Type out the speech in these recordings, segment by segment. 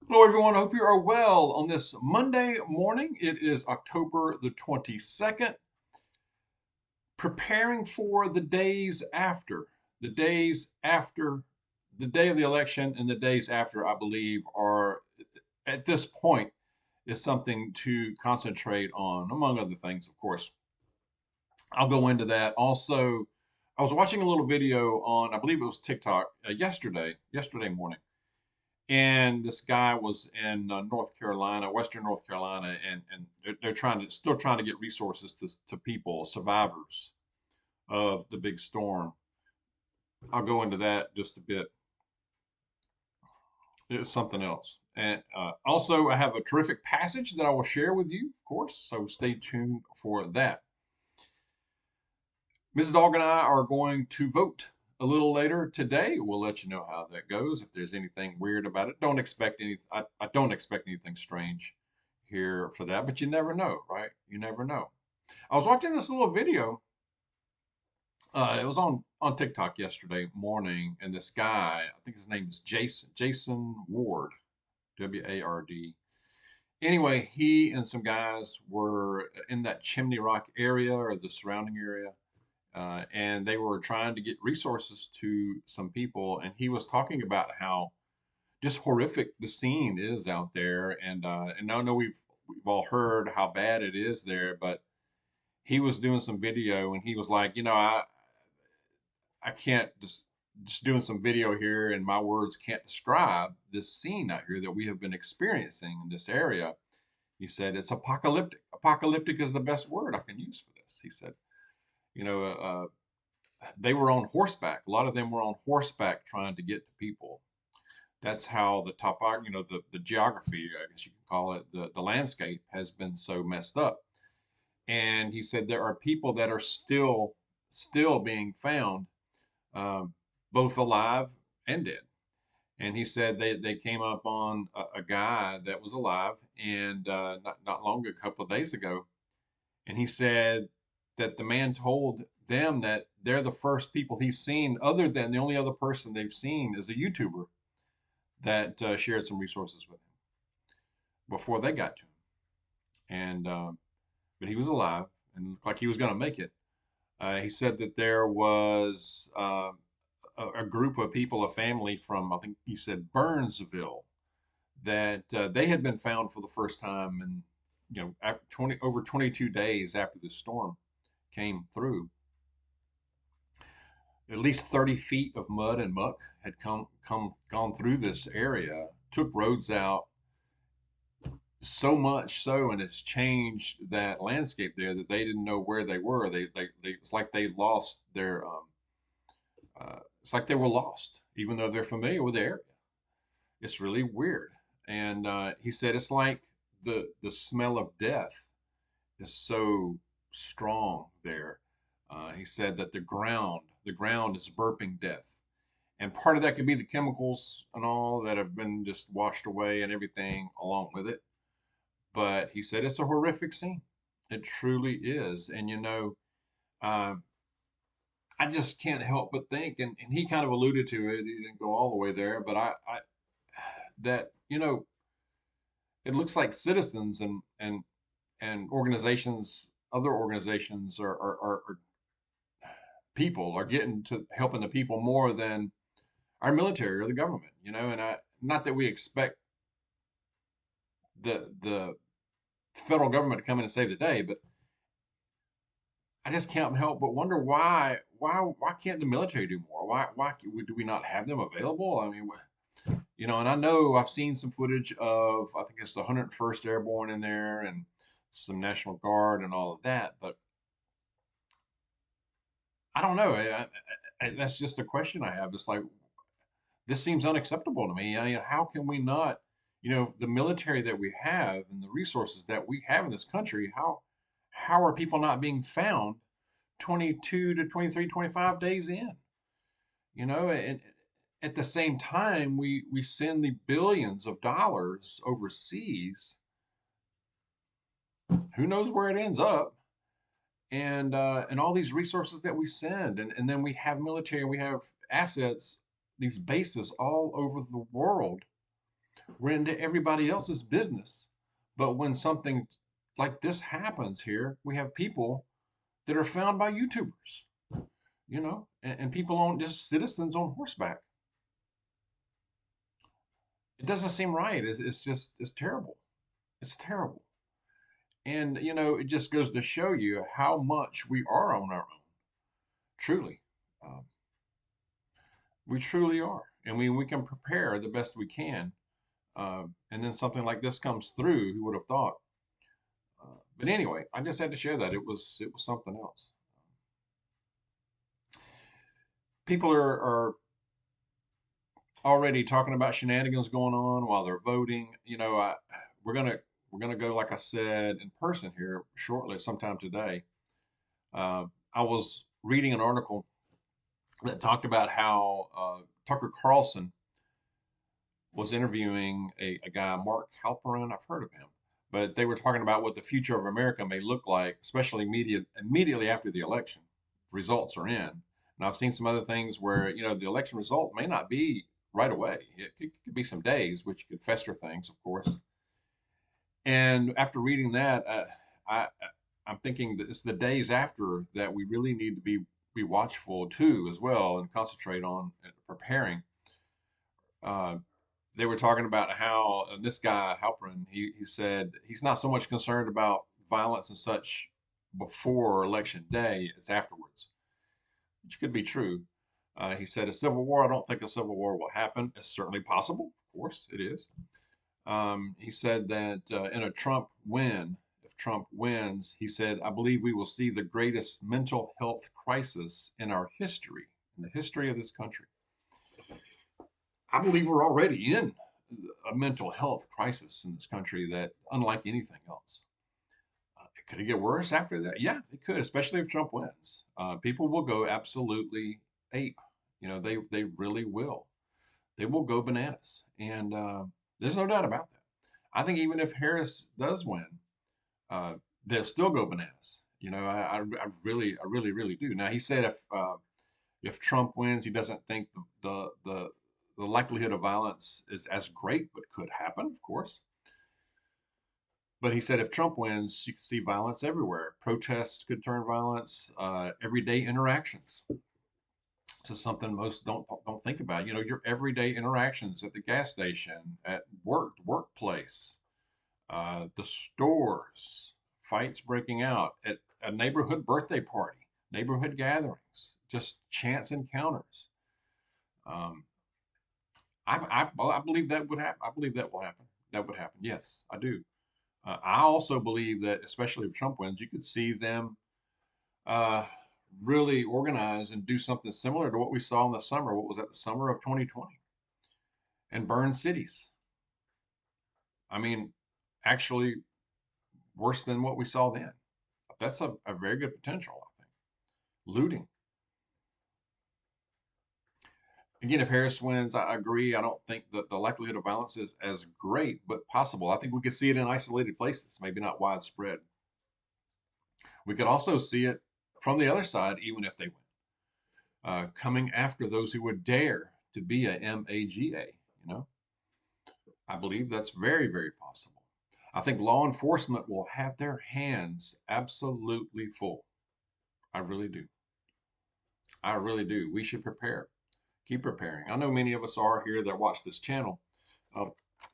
Hello, everyone. I hope you are well on this Monday morning. It is October the 22nd, preparing for the days after. The days after the day of the election and the days after, I believe, are at this point is something to concentrate on, among other things, of course. I'll go into that. Also, I was watching a little video on, I believe it was TikTok, yesterday morning, and this guy was in North Carolina, Western North Carolina, and they're still trying to get resources to people, survivors of the big storm. I'll go into that just a bit. It's something else. And also, I have a terrific passage that I will share with you, of course, so stay tuned for that. Mrs. Dawg and I are going to vote a little later today. We'll let you know how that goes. If there's anything weird about it, don't expect any. I don't expect anything strange here for that, but you never know, right? You never know. I was watching this little video. It was on TikTok yesterday morning, and this guy, I think his name is Jason Ward, Ward. Anyway, he and some guys were in that Chimney Rock area or the surrounding area, and they were trying to get resources to some people. And he was talking about how just horrific the scene is out there. And I know we've all heard how bad it is there, but he was doing some video, and he was like, I can't just doing some video here, and my words can't describe this scene out here that we have been experiencing in this area. He said it's apocalyptic. Apocalyptic is the best word I can use for this. He said, you know, they were on horseback. A lot of them were on horseback trying to get to people. That's how the topography, the geography, I guess you can call it, the landscape has been so messed up. And he said there are people that are still being found, um, both alive and dead. And he said they came up on a guy that was alive, and not long, a couple of days ago, and he said that the man told them that they're the first people he's seen, other than the only other person they've seen is a YouTuber that shared some resources with him before they got to him. And but he was alive and looked like he was going to make it. He said that there was a group of people, a family from, I think he said, Burnsville, that they had been found for the first time, and after over 22 days after the storm came through. At least 30 feet of mud and muck had gone through this area, took roads out, so much so, and it's changed that landscape there that they didn't know where they were. They it's like they lost their it's like they were lost, even though they're familiar with the area. It's really weird. And he said it's like the smell of death is so strong there. He said that the ground is burping death, and part of that could be the chemicals and all that have been just washed away and everything along with it. But he said it's a horrific scene. It truly is. And um, I just can't help but think, and he kind of alluded to it. He didn't go all the way there, but I that it looks like citizens and organizations, other organizations are people are getting to helping the people more than our military or the government. And I not that we expect the federal government to come in and save the day, but I just can't help but wonder why can't the military do more? Why do we not have them available? I mean, and I know I've seen some footage of, I think it's the 101st Airborne in there and some National Guard and all of that, but I don't know. That's just a question I have. It's like this seems unacceptable to me. I mean, how can we not, the military that we have and the resources that we have in this country, how are people not being found 22 to 23, 25 days in? And at the same time, we send the billions of dollars overseas. Who knows where it ends up? And all these resources that we send, and then we have military, we have assets, these bases all over the world, We're into everybody else's business. But when something like this happens here, we have people that are found by YouTubers, and people on just citizens on horseback. It doesn't seem right. It's terrible. It's terrible. And, it just goes to show you how much we are on our own. Truly. Um, we truly are. And we can prepare the best we can. And then something like this comes through, who would have thought? But anyway, I just had to share that. It was something else. People are already talking about shenanigans going on while they're voting. We're gonna we're gonna go, like I said, in person here shortly, sometime today. I was reading an article that talked about how Tucker Carlson was interviewing a guy, Mark Halperin. I've heard of him, but they were talking about what the future of America may look like, especially immediately after the election results are in. And I've seen some other things where the election result may not be right away. It could be some days, which could fester things, of course. And after reading that, I I'm thinking that it's the days after that we really need to be watchful too, as well, and concentrate on preparing. Uh, they were talking about how this guy Halperin, he said he's not so much concerned about violence and such before election day as afterwards, which could be true. He said a civil war. I don't think a civil war will happen. It's certainly possible. Of course, it is. He said that in a Trump win, if Trump wins, he said, I believe we will see the greatest mental health crisis in our history, in the history of this country. I believe we're already in a mental health crisis in this country that unlike anything else. Could it get worse after that? Yeah, it could, especially if Trump wins. People will go absolutely ape. They really will. They will go bananas, and there's no doubt about that. I think even if Harris does win, they'll still go bananas. I really, really do. Now he said if Trump wins, he doesn't think the likelihood of violence is as great, but could happen, of course. But he said if Trump wins, you can see violence everywhere. Protests could turn violence. Everyday interactions. This is something most don't think about. Your everyday interactions at the gas station, at workplace, the stores, fights breaking out at a neighborhood birthday party, neighborhood gatherings, just chance encounters. Um, I believe that would happen. I believe that will happen. That would happen. Yes, I do. I also believe that, especially if Trump wins, you could see them uh, really organize and do something similar to what we saw in the summer. What was that? The summer of 2020, and burn cities. I mean, actually, worse than what we saw then. That's a very good potential, I think. Looting. Again, if Harris wins, I agree. I don't think that the likelihood of violence is as great, but possible. I think we could see it in isolated places, maybe not widespread. We could also see it from the other side, even if they win, coming after those who would dare to be a MAGA. I believe that's very, very possible. I think law enforcement will have their hands absolutely full. I really do. I really do. We should prepare, keep preparing. I know many of us are here that watch this channel. Uh,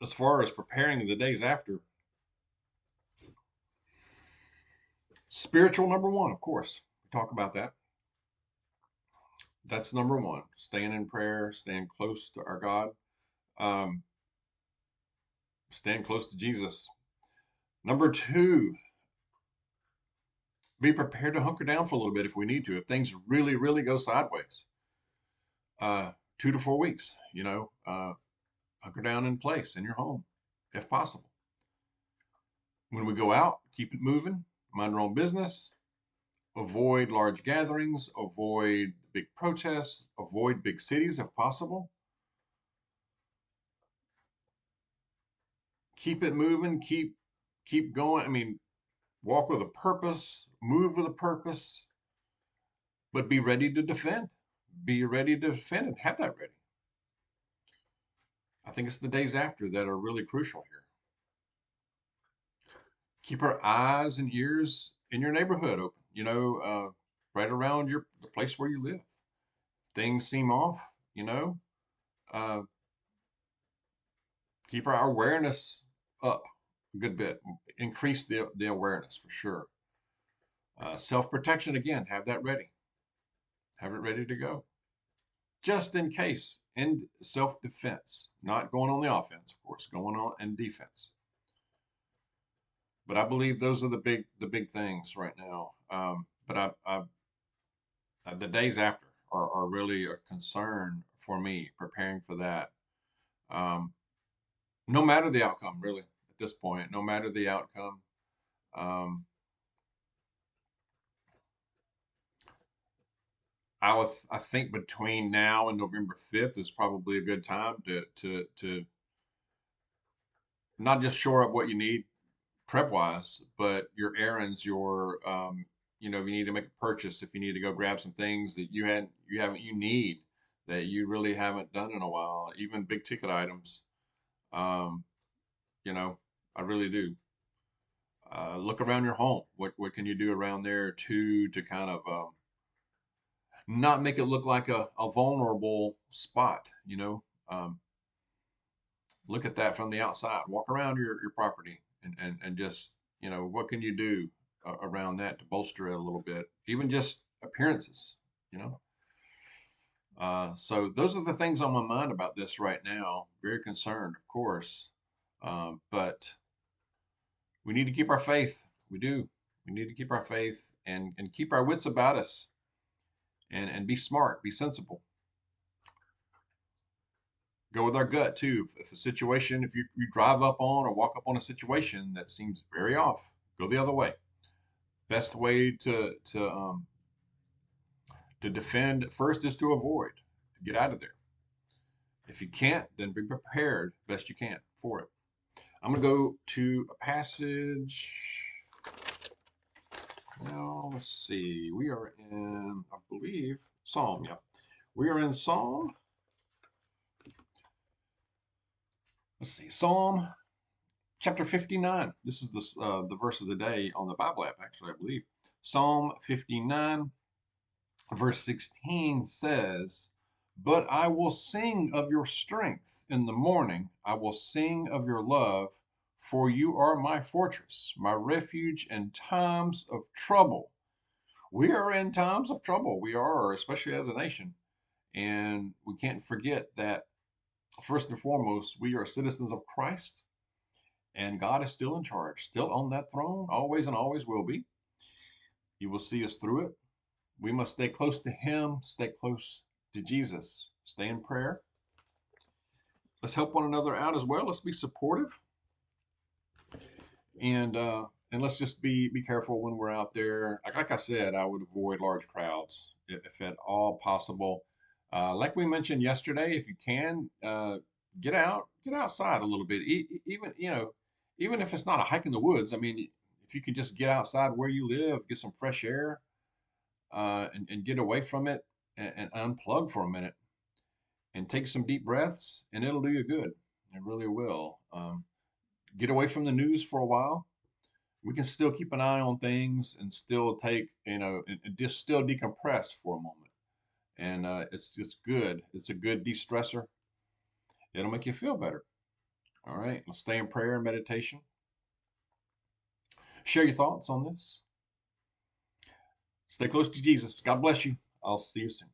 as far as preparing the days after, spiritual number one, of course. We talk about that. That's number one. Staying in prayer, staying close to our God, um, staying close to Jesus. Number two, be prepared to hunker down for a little bit if we need to. If things really, really go sideways, 2 to 4 weeks, hunker down in place in your home, if possible. When we go out, keep it moving, mind our own business, avoid large gatherings, avoid big protests, avoid big cities if possible. Keep it moving, keep going. I mean, walk with a purpose, move with a purpose, but be ready to defend. Be ready to defend and have that ready. I think it's the days after that are really crucial here. Keep our eyes and ears in your neighborhood open, right around the place where you live. Things seem off, uh, keep our awareness up a good bit. Increase the awareness for sure. Self-protection, again, have that ready. Have it ready to go. Just in case. And self-defense. Not going on the offense, of course, going on in defense. But I believe those are the big things right now. But the days after are really a concern for me, preparing for that. Um, no matter the outcome, really, at this point, no matter the outcome. Um, I think between now and November 5th is probably a good time to not just shore up what you need prep wise, but your errands, if you need to make a purchase, if you need to go grab some things that you need that you really haven't done in a while, even big ticket items. Um, you know, I really do. Look around your home. What can you do around there to kind of not make it look like a vulnerable spot? Look at that from the outside. Walk around your property and just, what can you do around that to bolster it a little bit? Even just appearances, you know. So those are the things on my mind about this right now. Very concerned, of course, but we need to keep our faith. We do. We need to keep our faith and keep our wits about us and be smart, be sensible. Go with our gut too. If a situation, if you drive up on or walk up on a situation that seems very off, go the other way. Best way to defend first is to avoid, to get out of there. If you can't, then be prepared best you can for it. I'm gonna go to a passage. Now let's see. We are in, I believe, Psalm. Yeah, we are in Psalm. Let's see, Psalm chapter 59. This is the verse of the day on the Bible app, actually, I believe. Psalm 59, verse 16 says, "But I will sing of your strength in the morning. I will sing of your love, for you are my fortress, my refuge in times of trouble." We are in times of trouble. We are, especially as a nation. And we can't forget that, first and foremost, we are citizens of Christ. And God is still in charge, still on that throne, always and always will be. He will see us through it. We must stay close to Him, stay close to Jesus, stay in prayer. Let's help one another out as well. Let's be supportive, and let's just be careful when we're out there. Like I said, I would avoid large crowds if at all possible. Like we mentioned yesterday, if you can, get outside a little bit. Even if it's not a hike in the woods. I mean, if you can just get outside where you live, get some fresh air, and get away from it and unplug for a minute and take some deep breaths, and it'll do you good. It really will. Get away from the news for a while. We can still keep an eye on things and still take, and just still decompress for a moment. And it's just good. It's a good de-stressor. It'll make you feel better. All right. Let's stay in prayer and meditation. Share your thoughts on this. Stay close to Jesus. God bless you. I'll see you soon.